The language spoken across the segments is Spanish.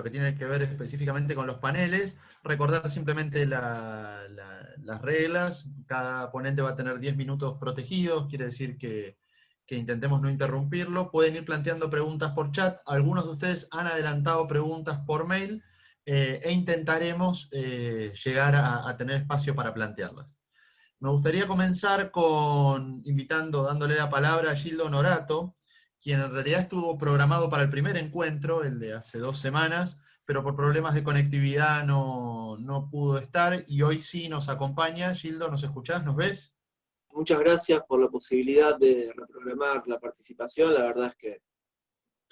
lo que tiene que ver específicamente con los paneles. Recordar simplemente las reglas. Cada ponente va a tener 10 minutos protegidos, quiere decir que intentemos no interrumpirlo. Pueden ir planteando preguntas por chat. Algunos de ustedes han adelantado preguntas por mail, e intentaremos llegar a tener espacio para plantearlas. Me gustaría comenzar dándole la palabra a Gildo Norato, quien en realidad estuvo programado para el primer encuentro, el de hace 2 semanas, pero por problemas de conectividad no pudo estar, y hoy sí nos acompaña. Gildo, ¿nos escuchás? ¿Nos ves? Muchas gracias por la posibilidad de reprogramar la participación. La verdad es que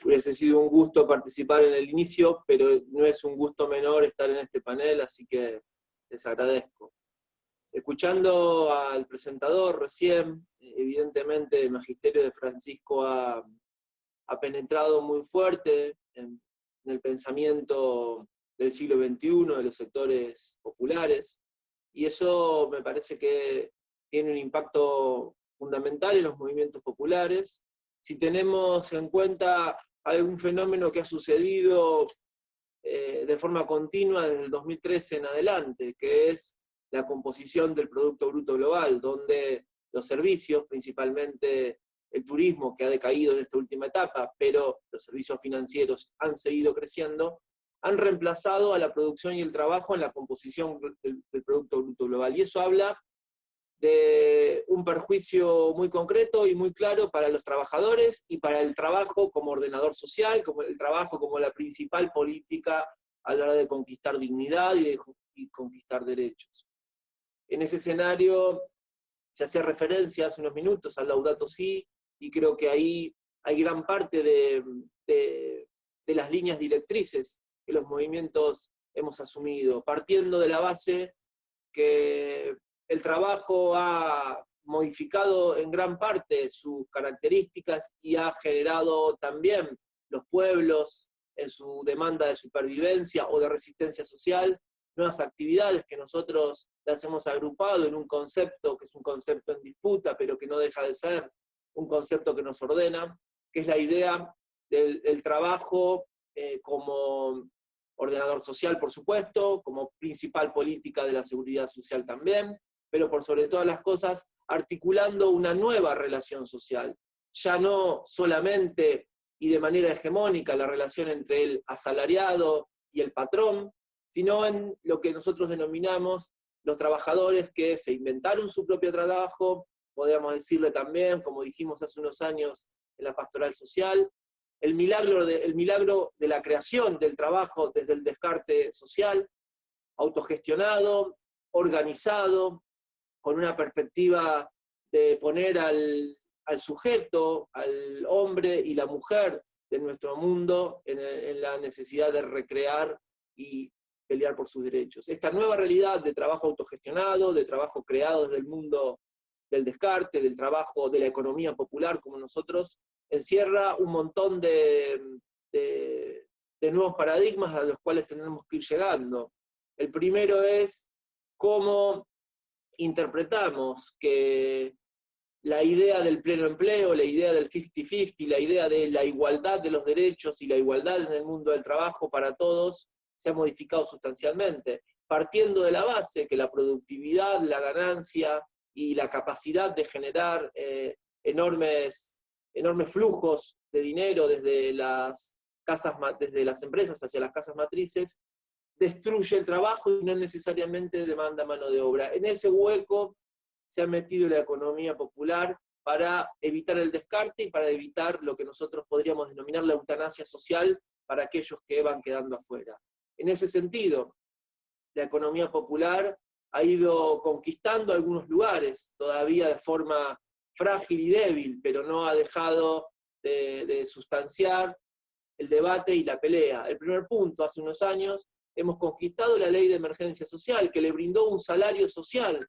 hubiese sido un gusto participar en el inicio, pero no es un gusto menor estar en este panel, así que les agradezco. Escuchando al presentador recién, evidentemente el magisterio de Francisco ha penetrado muy fuerte en el pensamiento del siglo XXI, de los sectores populares, y eso me parece que tiene un impacto fundamental en los movimientos populares. Si tenemos en cuenta algún fenómeno que ha sucedido de forma continua desde el 2013 en adelante, que es la composición del Producto Bruto Global, donde los servicios, principalmente el turismo, que ha decaído en esta última etapa, pero los servicios financieros han seguido creciendo, han reemplazado a la producción y el trabajo en la composición del Producto Bruto Global. Y eso habla de un perjuicio muy concreto y muy claro para los trabajadores y para el trabajo como ordenador social, como el trabajo como la principal política a la hora de conquistar dignidad y conquistar derechos. En ese escenario se hacía referencia hace unos minutos al Laudato Si, y creo que ahí hay gran parte de las líneas directrices que los movimientos hemos asumido, partiendo de la base que el trabajo ha modificado en gran parte sus características y ha generado también los pueblos en su demanda de supervivencia o de resistencia social, nuevas actividades que nosotros las hemos agrupado en un concepto que es un concepto en disputa, pero que no deja de ser un concepto que nos ordena, que es la idea del trabajo como ordenador social, por supuesto, como principal política de la seguridad social también, pero por sobre todas las cosas, articulando una nueva relación social. Ya no solamente y de manera hegemónica la relación entre el asalariado y el patrón, sino en lo que nosotros denominamos los trabajadores que se inventaron su propio trabajo, podríamos decirle también, como dijimos hace unos años en la pastoral social, el milagro de la creación del trabajo desde el descarte social, autogestionado, organizado, con una perspectiva de poner al sujeto, al hombre y la mujer de nuestro mundo en la necesidad de recrear y pelear por sus derechos. Esta nueva realidad de trabajo autogestionado, de trabajo creado desde el mundo del descarte, del trabajo de la economía popular como nosotros, encierra un montón de nuevos paradigmas a los cuales tenemos que ir llegando. El primero es cómo interpretamos que la idea del pleno empleo, la idea del 50-50, la idea de la igualdad de los derechos y la igualdad en el mundo del trabajo para todos se ha modificado sustancialmente, partiendo de la base que la productividad, la ganancia y la capacidad de generar enormes flujos de dinero desde las empresas hacia las casas matrices, destruye el trabajo y no necesariamente demanda mano de obra. En ese hueco se ha metido la economía popular para evitar el descarte y para evitar lo que nosotros podríamos denominar la eutanasia social para aquellos que van quedando afuera. En ese sentido, la economía popular ha ido conquistando algunos lugares, todavía de forma frágil y débil, pero no ha dejado de sustanciar el debate y la pelea. El primer punto, hace unos años, hemos conquistado la ley de emergencia social, que le brindó un salario social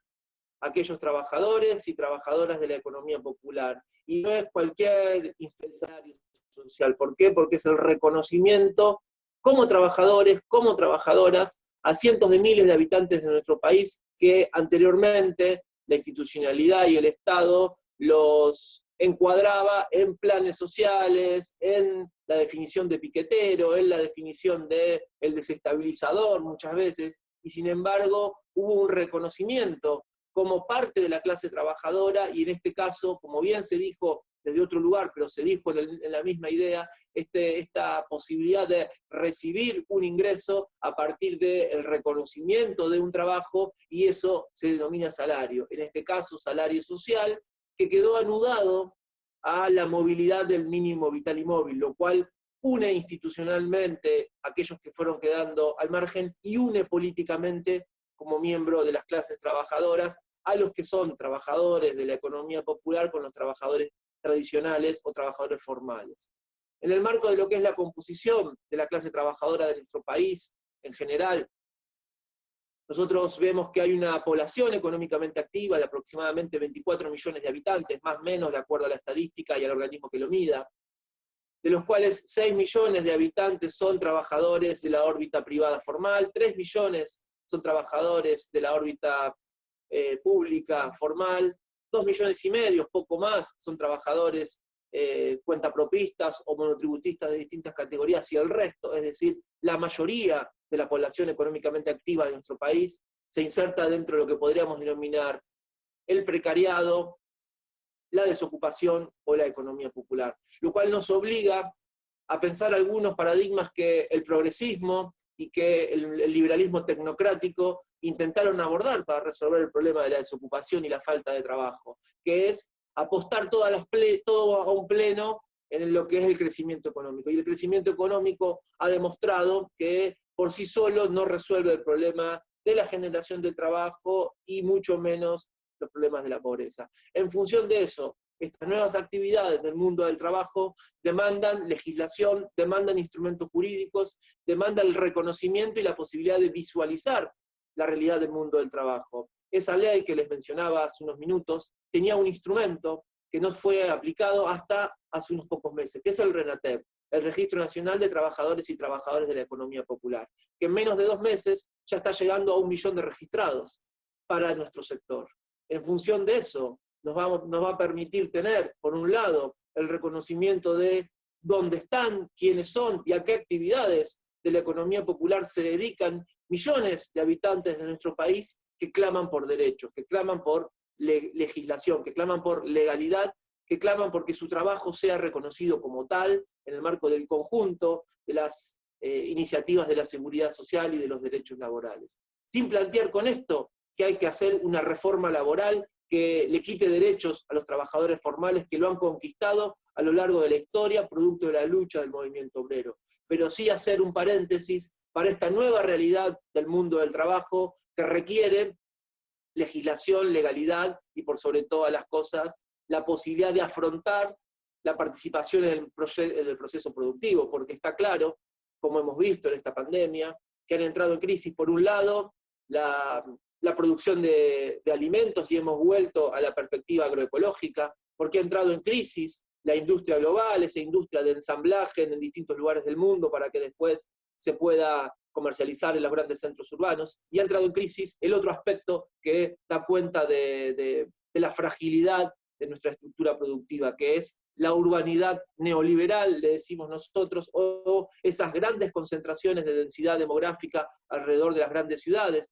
a aquellos trabajadores y trabajadoras de la economía popular. Y no es cualquier salario social. ¿Por qué? Porque es el reconocimiento como trabajadores, como trabajadoras, a cientos de miles de habitantes de nuestro país que anteriormente la institucionalidad y el Estado los encuadraba en planes sociales, en la definición de piquetero, en la definición de el desestabilizador muchas veces, y sin embargo hubo un reconocimiento como parte de la clase trabajadora, y en este caso, como bien se dijo desde otro lugar, pero se dijo en la misma idea, esta posibilidad de recibir un ingreso a partir del reconocimiento de un trabajo, y eso se denomina salario. En este caso, salario social, que quedó anudado a la movilidad del mínimo vital y móvil, lo cual une institucionalmente a aquellos que fueron quedando al margen y une políticamente como miembro de las clases trabajadoras a los que son trabajadores de la economía popular con los trabajadores tradicionales o trabajadores formales. En el marco de lo que es la composición de la clase trabajadora de nuestro país en general, nosotros vemos que hay una población económicamente activa de aproximadamente 24 millones de habitantes, más o menos de acuerdo a la estadística y al organismo que lo mida, de los cuales 6 millones de habitantes son trabajadores de la órbita privada formal, 3 millones son trabajadores de la órbita pública formal, 2,5 millones, poco más, son trabajadores cuentapropistas o monotributistas de distintas categorías, y el resto, es decir, la mayoría de la población económicamente activa de nuestro país, se inserta dentro de lo que podríamos denominar el precariado, la desocupación o la economía popular, lo cual nos obliga a pensar algunos paradigmas que el progresismo y que el liberalismo tecnocrático intentaron abordar para resolver el problema de la desocupación y la falta de trabajo, que es apostar todo a un pleno en lo que es el crecimiento económico. Y el crecimiento económico ha demostrado que por sí solo no resuelve el problema de la generación de trabajo y mucho menos los problemas de la pobreza. En función de eso, estas nuevas actividades del mundo del trabajo demandan legislación, demandan instrumentos jurídicos, demandan el reconocimiento y la posibilidad de visualizar la realidad del mundo del trabajo. Esa ley que les mencionaba hace unos minutos tenía un instrumento que no fue aplicado hasta hace unos pocos meses, que es el RENATEP, el Registro Nacional de Trabajadores y Trabajadoras de la Economía Popular, que en menos de 2 meses ya está llegando a 1 millón de registrados para nuestro sector. En función de eso, nos va a permitir tener, por un lado, el reconocimiento de dónde están, quiénes son y a qué actividades de la economía popular se dedican millones de habitantes de nuestro país que claman por derechos, que claman por legislación, que claman por legalidad, que claman porque su trabajo sea reconocido como tal en el marco del conjunto de las iniciativas de la seguridad social y de los derechos laborales. Sin plantear con esto que hay que hacer una reforma laboral que le quite derechos a los trabajadores formales que lo han conquistado a lo largo de la historia, producto de la lucha del movimiento obrero. Pero sí hacer un paréntesis para esta nueva realidad del mundo del trabajo que requiere legislación, legalidad y por sobre todas las cosas, la posibilidad de afrontar la participación en el proceso productivo, porque está claro, como hemos visto en esta pandemia, que han entrado en crisis, por un lado, la producción de alimentos, y hemos vuelto a la perspectiva agroecológica, porque ha entrado en crisis la industria global, esa industria de ensamblaje en distintos lugares del mundo para que después se pueda comercializar en los grandes centros urbanos, y ha entrado en crisis el otro aspecto que da cuenta de la fragilidad de nuestra estructura productiva, que es la urbanidad neoliberal, le decimos nosotros, o esas grandes concentraciones de densidad demográfica alrededor de las grandes ciudades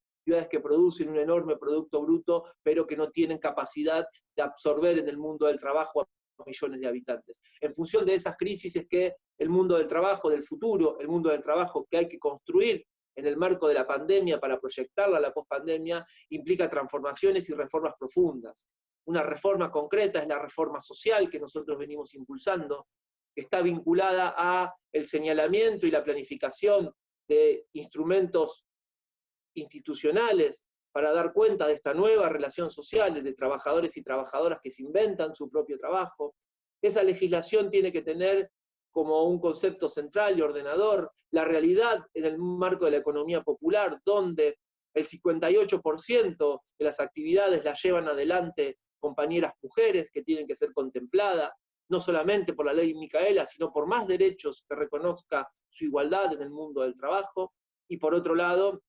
que producen un enorme producto bruto, pero que no tienen capacidad de absorber en el mundo del trabajo a millones de habitantes. En función de esas crisis es que el mundo del trabajo del futuro, el mundo del trabajo que hay que construir en el marco de la pandemia para proyectarla a la pospandemia, implica transformaciones y reformas profundas. Una reforma concreta es la reforma social que nosotros venimos impulsando, que está vinculada a el señalamiento y la planificación de instrumentos institucionales para dar cuenta de esta nueva relación social de trabajadores y trabajadoras que se inventan su propio trabajo. Esa legislación tiene que tener como un concepto central y ordenador la realidad en el marco de la economía popular, donde el 58% de las actividades las llevan adelante compañeras mujeres que tienen que ser contempladas, no solamente por la ley Micaela, sino por más derechos que reconozca su igualdad en el mundo del trabajo, y por otro lado,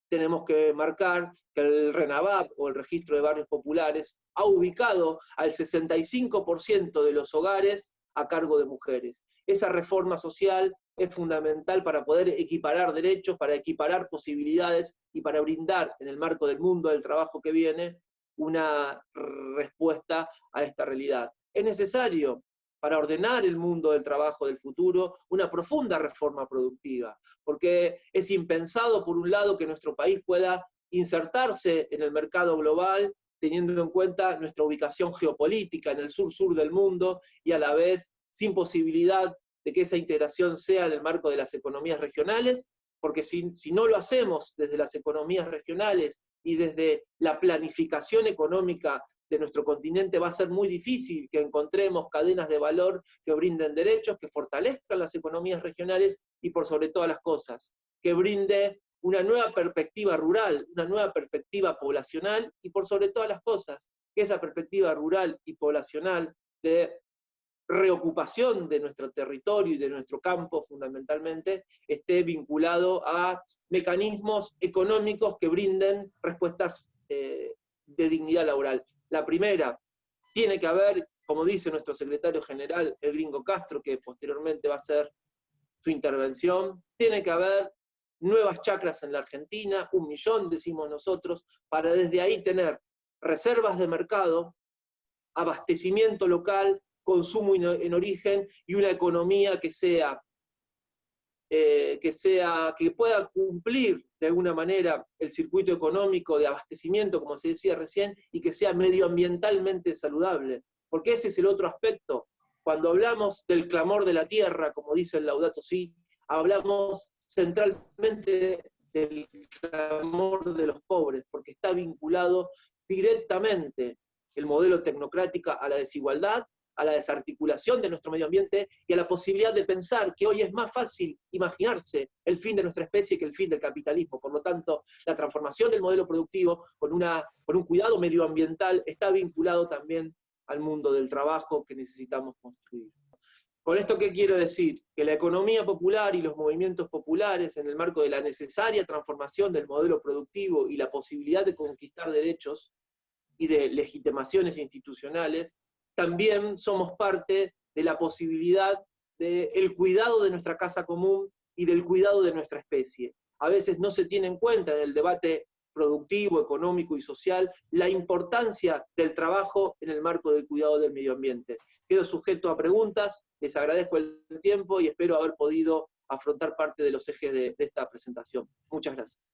tenemos que marcar que el RENAVAP, o el Registro de Barrios Populares, ha ubicado al 65% de los hogares a cargo de mujeres. Esa reforma social es fundamental para poder equiparar derechos, para equiparar posibilidades y para brindar, en el marco del mundo del trabajo que viene, una respuesta a esta realidad. Es necesario, para ordenar el mundo del trabajo del futuro, una profunda reforma productiva, porque es impensado, por un lado, que nuestro país pueda insertarse en el mercado global, teniendo en cuenta nuestra ubicación geopolítica en el sur-sur del mundo, y a la vez sin posibilidad de que esa integración sea en el marco de las economías regionales, porque si no lo hacemos desde las economías regionales y desde la planificación económica de nuestro continente, va a ser muy difícil que encontremos cadenas de valor que brinden derechos, que fortalezcan las economías regionales y, por sobre todas las cosas, que brinde una nueva perspectiva rural, una nueva perspectiva poblacional y, por sobre todas las cosas, que esa perspectiva rural y poblacional de reocupación de nuestro territorio y de nuestro campo, fundamentalmente, esté vinculado a mecanismos económicos que brinden respuestas de dignidad laboral. La primera, tiene que haber, como dice nuestro secretario general, el Gringo Castro, que posteriormente va a hacer su intervención, tiene que haber nuevas chacras en la Argentina, 1 millón, decimos nosotros, para desde ahí tener reservas de mercado, abastecimiento local, consumo en origen y una economía que pueda cumplir de alguna manera el circuito económico de abastecimiento, como se decía recién, y que sea medioambientalmente saludable. Porque ese es el otro aspecto. Cuando hablamos del clamor de la tierra, como dice el Laudato Si, hablamos centralmente del clamor de los pobres, porque está vinculado directamente el modelo tecnocrático a la desigualdad, a la desarticulación de nuestro medio ambiente y a la posibilidad de pensar que hoy es más fácil imaginarse el fin de nuestra especie que el fin del capitalismo. Por lo tanto, la transformación del modelo productivo con un cuidado medioambiental está vinculado también al mundo del trabajo que necesitamos construir. ¿Con esto qué quiero decir? Que la economía popular y los movimientos populares, en el marco de la necesaria transformación del modelo productivo y la posibilidad de conquistar derechos y de legitimaciones institucionales, también somos parte de la posibilidad del cuidado de nuestra casa común y del cuidado de nuestra especie. A veces no se tiene en cuenta en el debate productivo, económico y social la importancia del trabajo en el marco del cuidado del medio ambiente. Quedo sujeto a preguntas, les agradezco el tiempo y espero haber podido afrontar parte de los ejes de esta presentación. Muchas gracias.